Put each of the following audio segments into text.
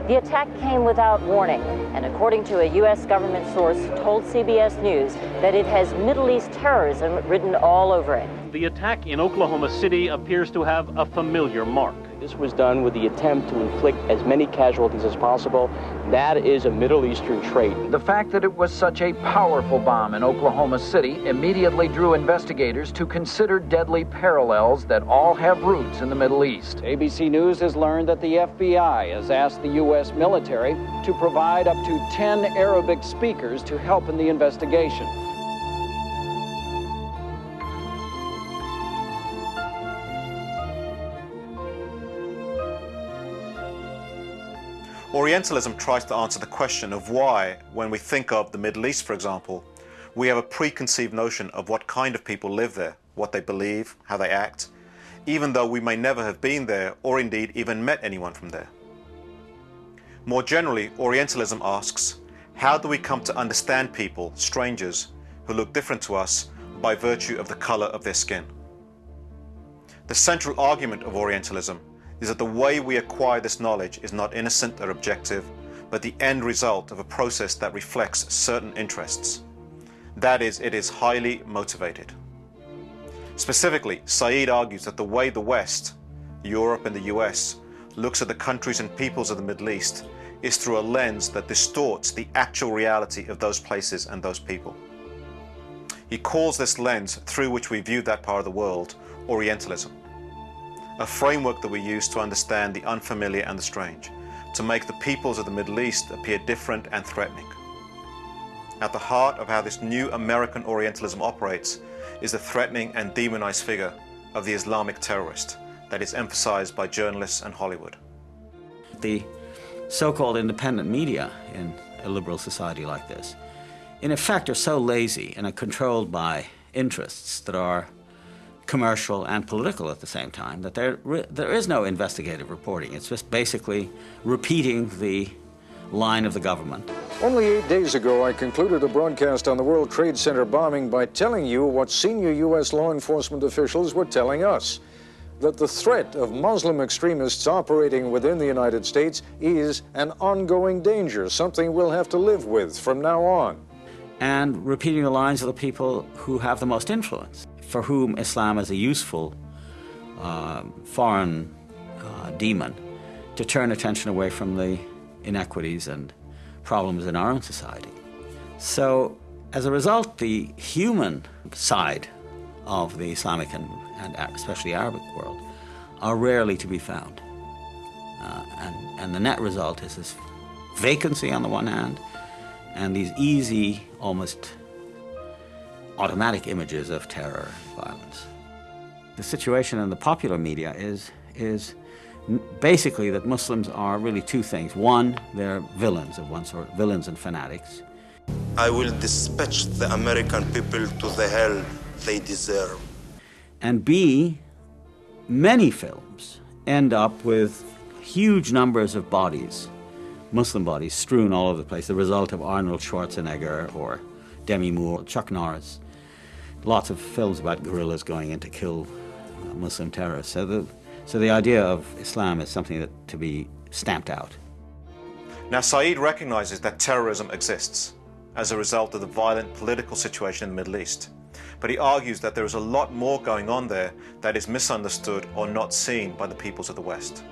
The attack came without warning, and according to a U.S. government source, told CBS News that it has Middle East terrorism written all over it. The attack in Oklahoma City appears to have a familiar mark. This was done with the attempt to inflict as many casualties as possible. That is a Middle Eastern trait. The fact that it was such a powerful bomb in Oklahoma City immediately drew investigators to consider deadly parallels that all have roots in the Middle East. ABC News has learned that the FBI has asked the U.S. military to provide up to 10 Arabic speakers to help in the investigation. Orientalism tries to answer the question of why, when we think of the Middle East, for example, we have a preconceived notion of what kind of people live there, what they believe, how they act, even though we may never have been there or indeed even met anyone from there. More generally, Orientalism asks, how do we come to understand people, strangers, who look different to us by virtue of the color of their skin? The central argument of Orientalism is that the way we acquire this knowledge is not innocent or objective, but the end result of a process that reflects certain interests. That is, it is highly motivated. Specifically, Said argues that the way the West, Europe and the US, looks at the countries and peoples of the Middle East is through a lens that distorts the actual reality of those places and those people. He calls this lens through which we view that part of the world Orientalism, a framework that we use to understand the unfamiliar and the strange, to make the peoples of the Middle East appear different and threatening. At the heart of how this new American Orientalism operates is the threatening and demonized figure of the Islamic terrorist that is emphasized by journalists and Hollywood. The so-called independent media in a liberal society like this, in effect, are so lazy and are controlled by interests that are commercial and political at the same time, that there is no investigative reporting. It's just basically repeating the line of the government. Only 8 days ago, I concluded a broadcast on the World Trade Center bombing by telling you what senior U.S. law enforcement officials were telling us, that the threat of Muslim extremists operating within the United States is an ongoing danger, something we'll have to live with from now on. And repeating the lines of the people who have the most influence, for whom Islam is a useful foreign demon to turn attention away from the inequities and problems in our own society. So, as a result, the human side of the Islamic and especially Arabic world are rarely to be found. And the net result is this vacancy on the one hand, and these easy, almost automatic images of terror and violence. The situation in the popular media is basically that Muslims are really two things. One, they're villains of one sort, villains and fanatics. I will dispatch the American people to the hell they deserve. And B, many films end up with huge numbers of bodies, Muslim bodies, strewn all over the place, the result of Arnold Schwarzenegger or Demi Moore, Chuck Norris. Lots of films about guerrillas going in to kill Muslim terrorists. So the idea of Islam is something that to be stamped out. Now, Said recognizes that terrorism exists as a result of the violent political situation in the Middle East. But he argues that there is a lot more going on there that is misunderstood or not seen by the peoples of the West.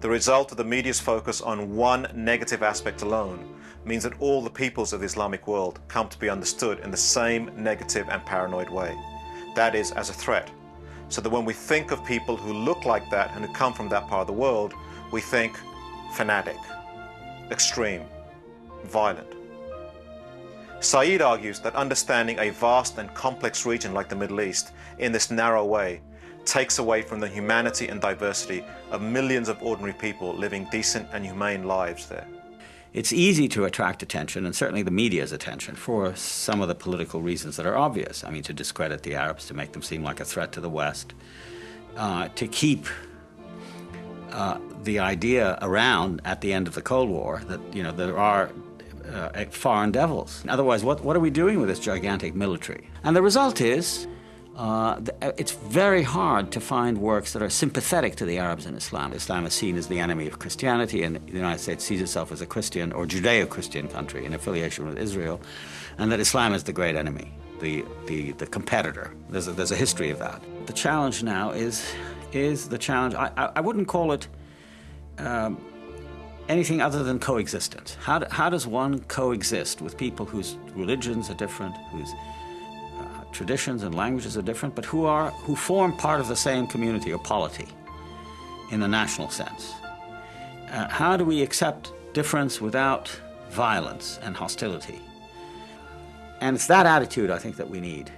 The result of the media's focus on one negative aspect alone means that all the peoples of the Islamic world come to be understood in the same negative and paranoid way. That is, as a threat. So that when we think of people who look like that and who come from that part of the world, we think fanatic, extreme, violent. Said argues that understanding a vast and complex region like the Middle East in this narrow way takes away from the humanity and diversity of millions of ordinary people living decent and humane lives there. It's easy to attract attention, and certainly the media's attention, for some of the political reasons that are obvious. I mean, to discredit the Arabs, to make them seem like a threat to the West, to keep the idea around at the end of the Cold War that, you know, there are foreign devils. Otherwise, what are we doing with this gigantic military? And the result is It's very hard to find works that are sympathetic to the Arabs and Islam. Islam is seen as the enemy of Christianity, and the United States sees itself as a Christian or Judeo-Christian country in affiliation with Israel, and that Islam is the great enemy, the competitor. There's a history of that. The challenge now is the challenge. I wouldn't call it anything other than coexistence. How does one coexist with people whose religions are different, whose traditions and languages are different, but who form part of the same community or polity in a national sense? How do we accept difference without violence and hostility? And it's that attitude, I think, that we need.